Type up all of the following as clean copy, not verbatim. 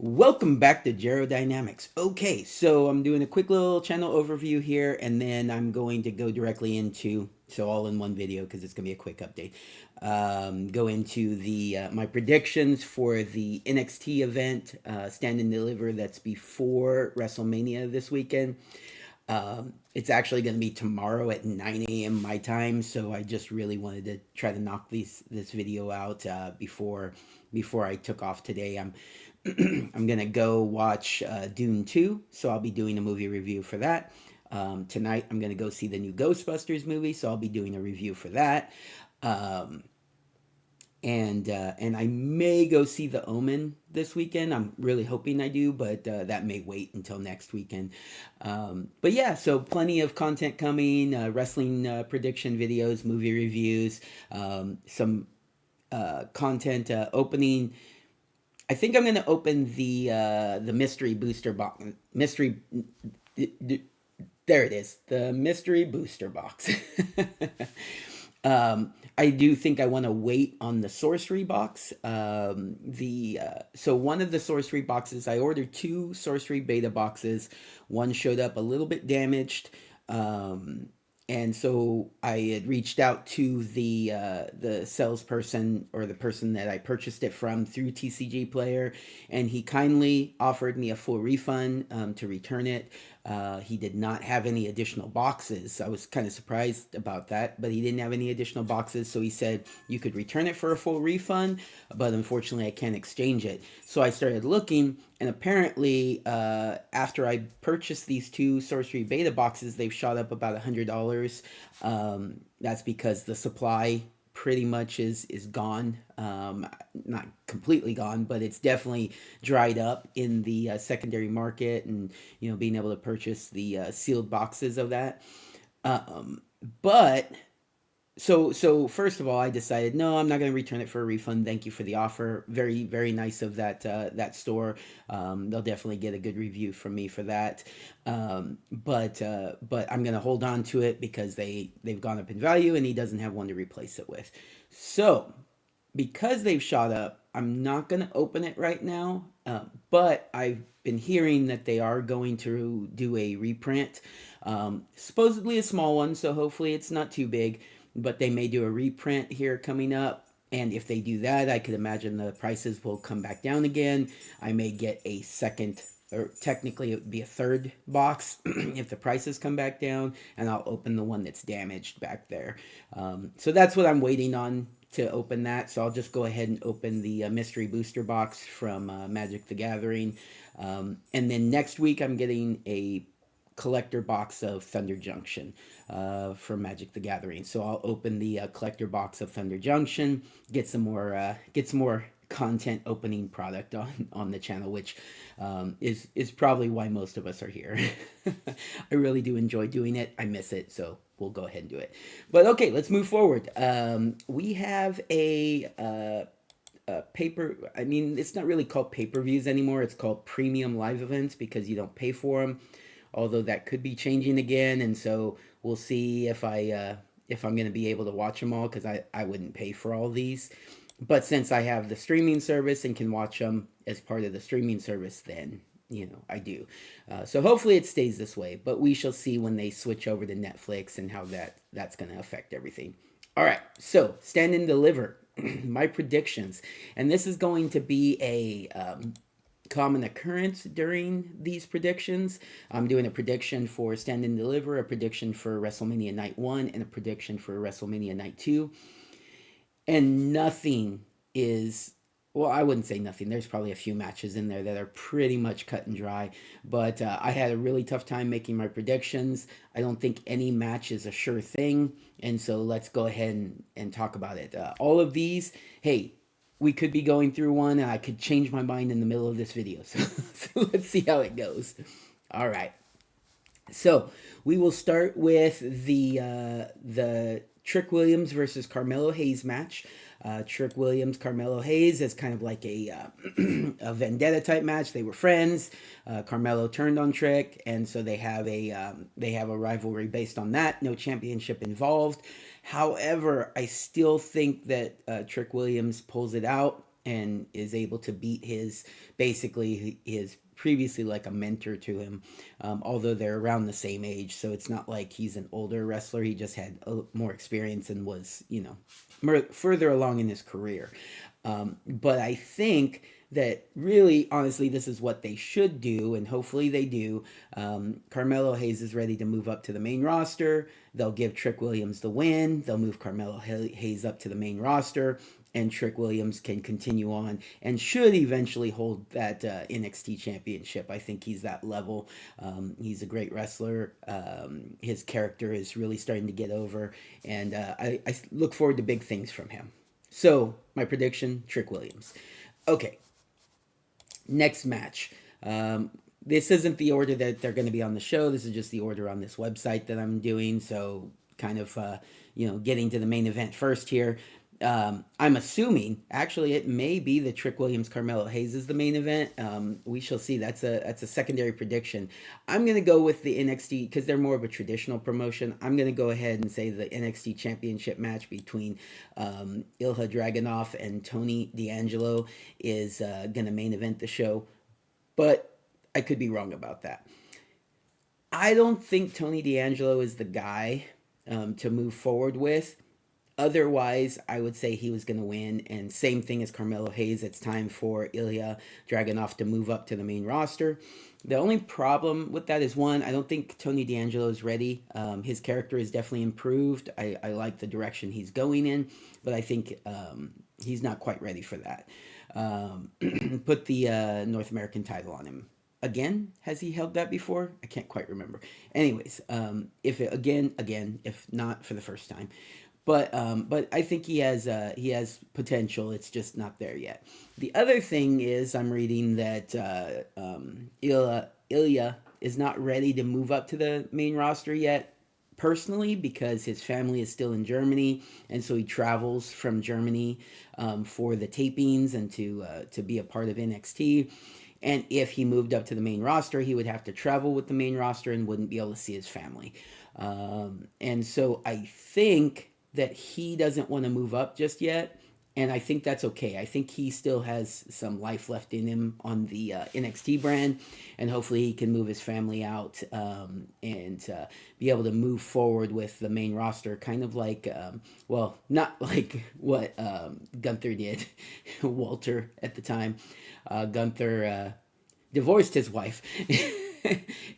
Welcome back to Dynamics. Okay, so I'm doing a quick little channel overview here, and then I'm going to go directly into, so all in one video because it's going to be a quick update. Go into the my predictions for the NXT event, Stand and Deliver, that's before WrestleMania this weekend. It's actually going to be tomorrow at 9 a.m. my time, so I just really wanted to try to knock this video out before I took off today. I'm gonna go watch Dune 2, so I'll be doing a movie review for that. Tonight I'm gonna go see the new Ghostbusters movie, so I'll be doing a review for that. Um, and I may go see The Omen this weekend. I'm really hoping I do, but that may wait until next weekend. But yeah, so plenty of content coming: wrestling prediction videos, movie reviews, some content opening. I think I'm going to open the mystery booster box. There it is, the mystery booster box. I do think I want to wait on the sorcery box. So one of the sorcery boxes, I ordered two sorcery beta boxes. One showed up a little bit damaged. And so I had reached out to the salesperson, or the person that I purchased it from through TCG Player, and he kindly offered me a full refund to return it. He did not have any additional boxes. I was kind of surprised about that, but he didn't have any additional boxes. So he said you could return it for a full refund, but unfortunately I can't exchange it. So I started looking, and apparently after I purchased these two sorcery beta boxes, they've shot up about $100. That's because the supply pretty much is gone. Not completely gone, but it's definitely dried up in the secondary market, and being able to purchase the sealed boxes of that. But so first of all, I decided no, I'm not going to return it for a refund. Thank you for the offer. Very very nice of that store. They'll definitely get a good review from me for that. But I'm going to hold on to it because they've gone up in value, and he doesn't have one to replace it with. So because they've shot up, I'm not going to open it right now. But I've been hearing that they are going to do a reprint, supposedly a small one, so hopefully it's not too big. But they may do a reprint here coming up. And if they do that, I could imagine the prices will come back down again. I may get a second, or technically it would be a third box if the prices come back down, and I'll open the one that's damaged back there. So that's what I'm waiting on to open that. So I'll just go ahead and open the mystery booster box from Magic the Gathering. And then next week I'm getting a collector box of Thunder Junction from Magic the Gathering. So I'll open the collector box of Thunder Junction, get some more content opening product on the channel, which is probably why most of us are here. I really do enjoy doing it. I miss it, so we'll go ahead and do it. But okay, let's move forward. We have a paper. I mean, it's not really called pay-per-views anymore. It's called premium live events because you don't pay for them. Although that could be changing again, and so we'll see if I'm going to be able to watch them all, because I wouldn't pay for all these. But since I have the streaming service and can watch them as part of the streaming service, then I do. So hopefully it stays this way, but we shall see when they switch over to Netflix and how that's going to affect everything. All right, so Stand and Deliver, my predictions, and this is going to be a common occurrence during these predictions. I'm doing a prediction for Stand and Deliver, a prediction for WrestleMania Night 1, and a prediction for WrestleMania Night 2. And nothing is, well, I wouldn't say nothing. There's probably a few matches in there that are pretty much cut and dry. But I had a really tough time making my predictions. I don't think any match is a sure thing. And so let's go ahead and talk about it. All of these, hey, we could be going through one, and I could change my mind in the middle of this video. So let's see how it goes. All right. So we will start with the Trick Williams versus Carmelo Hayes match. Trick Williams, Carmelo Hayes is kind of like a a vendetta type match. They were friends. Carmelo turned on Trick, and so they have a rivalry based on that. No championship involved. However, I still think that Trick Williams pulls it out. and is able to beat basically his previously like a mentor to him, although they're around the same age, so it's not like he's an older wrestler. He just had more experience and was, further along in his career. But I think that really, honestly, this is what they should do, and hopefully they do. Carmelo Hayes is ready to move up to the main roster. They'll give Trick Williams the win. They'll move Carmelo Hayes up to the main roster, and Trick Williams can continue on and should eventually hold that NXT championship. I think he's that level. He's a great wrestler. His character is really starting to get over, and I look forward to big things from him. So, my prediction, Trick Williams. Okay, next match. This isn't the order that they're going to be on the show. This is just the order on this website that I'm doing. So, kind of, getting to the main event first here. I'm assuming, actually, it may be the Trick Williams Carmelo Hayes is the main event. We shall see. That's a secondary prediction. I'm gonna go with the NXT because they're more of a traditional promotion. I'm gonna go ahead and say the NXT Championship match between Ilja Dragunov and Tony D'Angelo is gonna main event the show, but I could be wrong about that. I don't think Tony D'Angelo is the guy to move forward with. Otherwise, I would say he was going to win. And same thing as Carmelo Hayes. It's time for Ilja Dragunov to move up to the main roster. The only problem with that is, one, I don't think Tony D'Angelo is ready. His character is definitely improved. I like the direction he's going in, but I think he's not quite ready for that. Put the North American title on him. Again, has he held that before? I can't quite remember. Anyways, if it, again, if not for the first time. But I think he has potential. It's just not there yet. The other thing is I'm reading that Ilja is not ready to move up to the main roster yet. Personally, because his family is still in Germany, and so he travels from Germany for the tapings and to be a part of NXT. And if he moved up to the main roster, he would have to travel with the main roster and wouldn't be able to see his family. And so I think that he doesn't want to move up just yet, and I think that's okay. I think he still has some life left in him on the NXT brand, and hopefully he can move his family out and be able to move forward with the main roster, kind of like, well, not like what Gunther did, Walter at the time. Gunther divorced his wife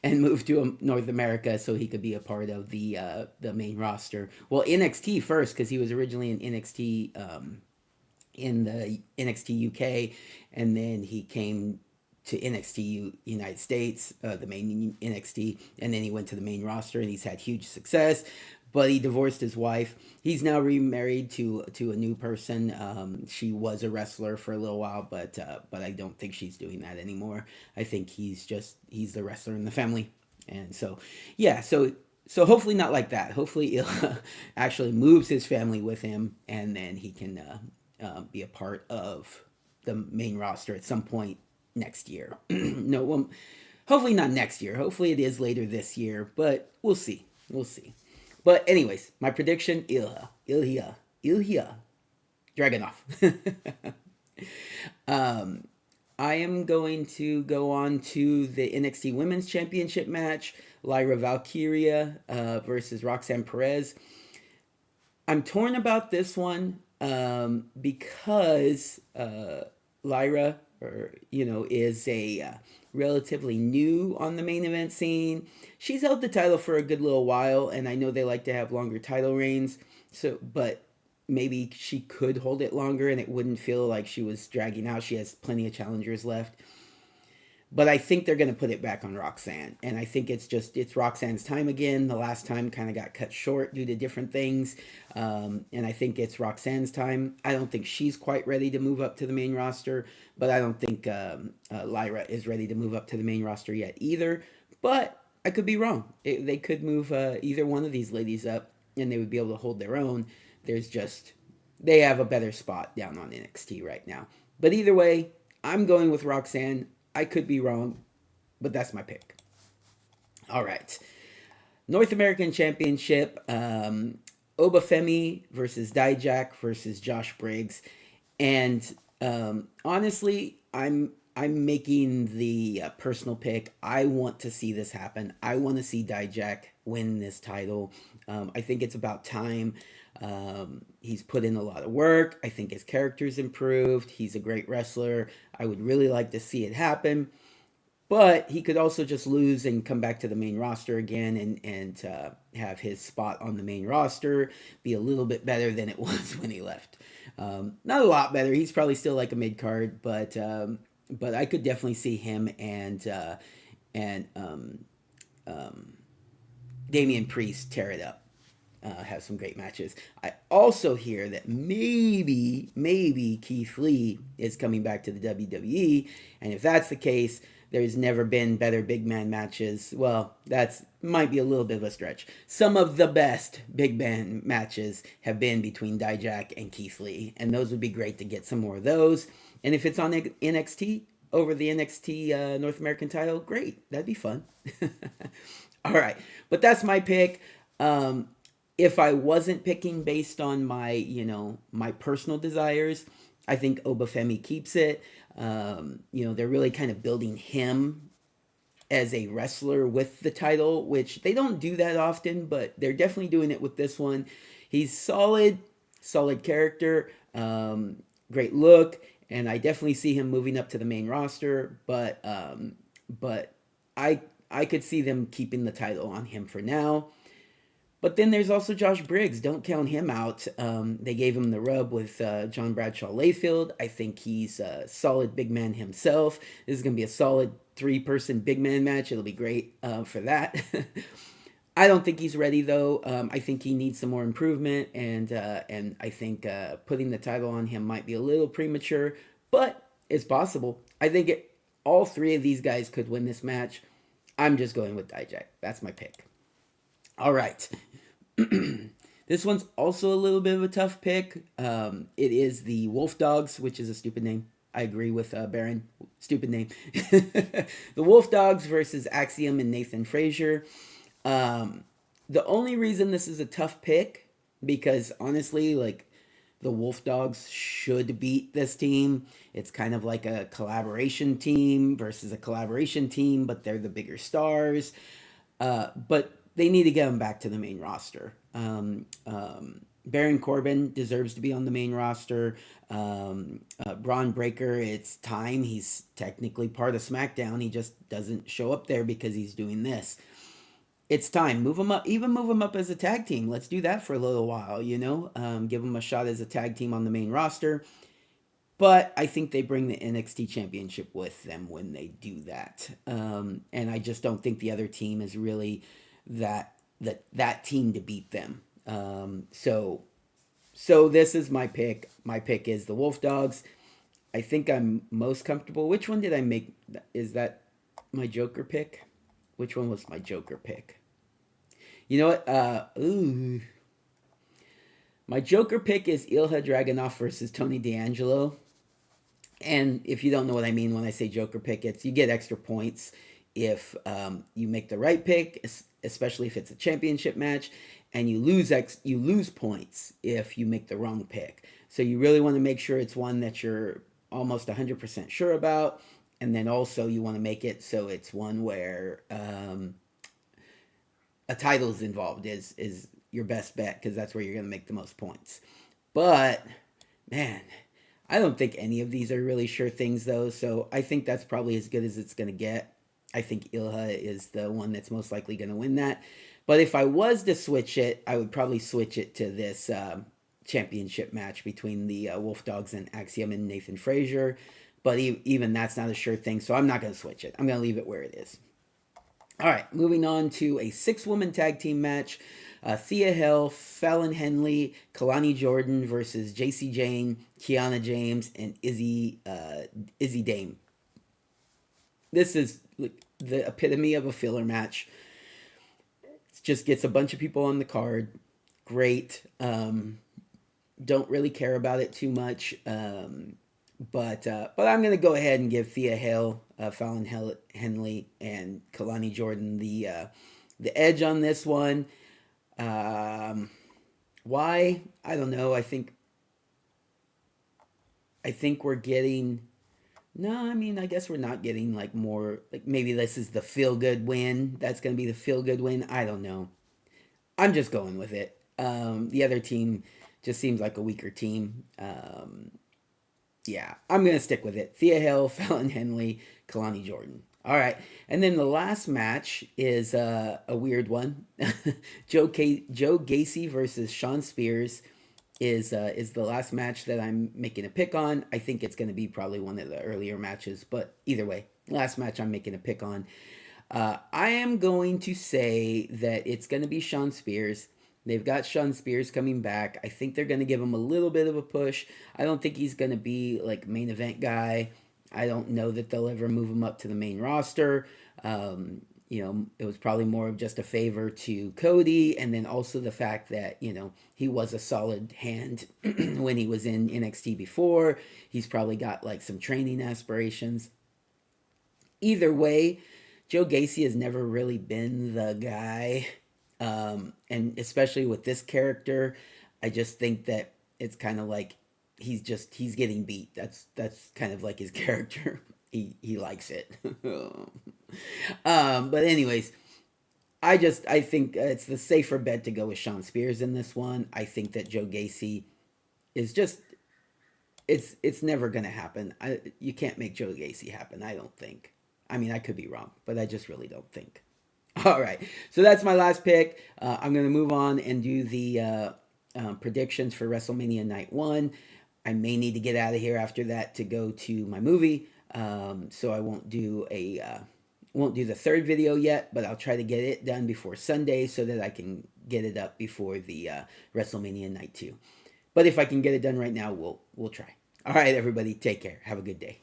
and moved to North America so he could be a part of the main roster. Well, NXT first, because he was originally in NXT in the NXT UK, and then he came to NXT United States, the main NXT, and then he went to the main roster, and he's had huge success. But he divorced his wife. He's now remarried to a new person. She was a wrestler for a little while, but I don't think she's doing that anymore. I think he's the wrestler in the family, and so yeah. So hopefully not like that. Hopefully he'll actually moves his family with him, and then he can be a part of the main roster at some point next year. No, well, hopefully not next year. Hopefully it is later this year, but we'll see. We'll see. But anyways, my prediction, Ilja Dragunov. I am going to go on to the NXT Women's Championship match, Lyra Valkyria versus Roxanne Perez. I'm torn about this one because Lyra, is a relatively new on the main event scene. She's held the title for a good little while, and I know they like to have longer title reigns. So, but maybe she could hold it longer, and it wouldn't feel like she was dragging out. She has plenty of challengers left. But I think they're going to put it back on Roxanne. And I think it's Roxanne's time again. The last time kind of got cut short due to different things. And I think it's Roxanne's time. I don't think she's quite ready to move up to the main roster. But I don't think Lyra is ready to move up to the main roster yet either. But I could be wrong. They could move either one of these ladies up, and they would be able to hold their own. They have a better spot down on NXT right now. But either way, I'm going with Roxanne. I could be wrong, but that's my pick. All right. North American Championship, Obafemi versus Dijak versus Josh Briggs. And Honestly, I'm making the personal pick. I want to see this happen. I want to see Dijak win this title. I think it's about time. He's put in a lot of work. I think his character's improved. He's a great wrestler. I would really like to see it happen. But he could also just lose and come back to the main roster again and have his spot on the main roster be a little bit better than it was when he left. Not a lot better. He's probably still like a mid card, but I could definitely see him and Damian Priest tear it up. Have some great matches. I also hear that maybe Keith Lee is coming back to the WWE, and if that's the case, there's never been better big man matches. Well, that's might be a little bit of a stretch. Some of the best big man matches have been between Dijak and Keith Lee, and those would be great to get some more of those. And if it's on NXT over the NXT North American title, great. That'd be fun. All right, but that's my pick. If I wasn't picking based on my, my personal desires, I think Obafemi keeps it. They're really kind of building him as a wrestler with the title, which they don't do that often, but they're definitely doing it with this one. He's solid character, great look, and I definitely see him moving up to the main roster. But I could see them keeping the title on him for now. But then there's also Josh Briggs. Don't count him out. They gave him the rub with John Bradshaw Layfield. I think he's a solid big man himself. This is going to be a solid three-person big man match. It'll be great for that. I don't think he's ready though. I think he needs some more improvement, and I think putting the title on him might be a little premature, but it's possible. I think all three of these guys could win this match. I'm just going with Dijak. That's my pick. All right. This one's also a little bit of a tough pick. It is the Wolf Dogs, which is a stupid name. I agree with Baron. Stupid name. The Wolf Dogs versus Axiom and Nathan Frazier. The only reason this is a tough pick, because honestly, like, the Wolf Dogs should beat this team. It's kind of like a collaboration team versus a collaboration team, but they're the bigger stars. But they need to get him back to the main roster. Baron Corbin deserves to be on the main roster. Braun Breaker, it's time. He's technically part of SmackDown. He just doesn't show up there because he's doing this. It's time. Move him up. Even move him up as a tag team. Let's do that for a little while, Give him a shot as a tag team on the main roster. But I think they bring the NXT Championship with them when they do that. And I just don't think the other team is really that team to beat them. So this is my pick. My pick is the Wolf Dogs. I think I'm most comfortable. Which one did I make? Is that my Joker pick? Which one was my Joker pick? You know what? My Joker pick is Ilja Dragunov versus Tony D'Angelo. And if you don't know what I mean when I say Joker pick, it's you get extra points if you make the right pick, especially if it's a championship match, and you lose points if you make the wrong pick. So you really want to make sure it's one that you're almost 100% sure about, and then also you want to make it so it's one where a title is involved is your best bet, because that's where you're going to make the most points. But man, I don't think any of these are really sure things though, so I think that's probably as good as it's going to get. I think Ilja is the one that's most likely going to win that. But if I was to switch it, I would probably switch it to this championship match between the Wolf Dogs and Axiom and Nathan Frazier. But even that's not a sure thing, so I'm not going to switch it. I'm going to leave it where it is. All right, moving on to a 6-woman tag team match. Thea Hill, Fallon Henley, Kalani Jordan versus JC Jane, Kiana James, and Izzy Dame. This is like the epitome of a filler match. It just gets a bunch of people on the card. Great. Don't really care about it too much. But I'm going to go ahead and give Thea Hale, Fallon Henley, and Kalani Jordan the edge on this one. Why? I don't know. I think I think we're getting. No, I mean, I guess we're not getting like more. Like maybe this is the feel good win. That's going to be the feel good win. I don't know. I'm just going with it. The other team just seems like a weaker team. Yeah, I'm going to stick with it. Thea Hill, Fallon Henley, Kalani Jordan. All right. And then the last match is a weird one. Joe Gacy versus Sean Spears is the last match that I'm making a pick on. I think it's going to be probably one of the earlier matches, but either way, last match I'm making a pick on. I am going to say that it's going to be Sean Spears. They've got Sean Spears coming back. I think they're going to give him a little bit of a push. I don't think he's going to be like main event guy. I don't know that they'll ever move him up to the main roster. It was probably more of just a favor to Cody, and then also the fact that he was a solid hand when he was in NXT before. He's probably got like some training aspirations. Either way, Joe Gacy has never really been the guy. And especially with this character, I just think that it's kind of like he's getting beat. That's kind of like his character. He likes it. But anyways, I think it's the safer bet to go with Sean Spears in this one. I think that Joe Gacy is just it's never gonna happen. You can't make Joe Gacy happen. I don't think. I mean, I could be wrong, but I just really don't think. All right, so that's my last pick. I'm gonna move on and do the predictions for WrestleMania Night 1. I may need to get out of here after that to go to my movie, so I won't do the third video yet, but I'll try to get it done before Sunday so that I can get it up before the WrestleMania Night 2. But if I can get it done right now, we'll try. All right, everybody, take care. Have a good day.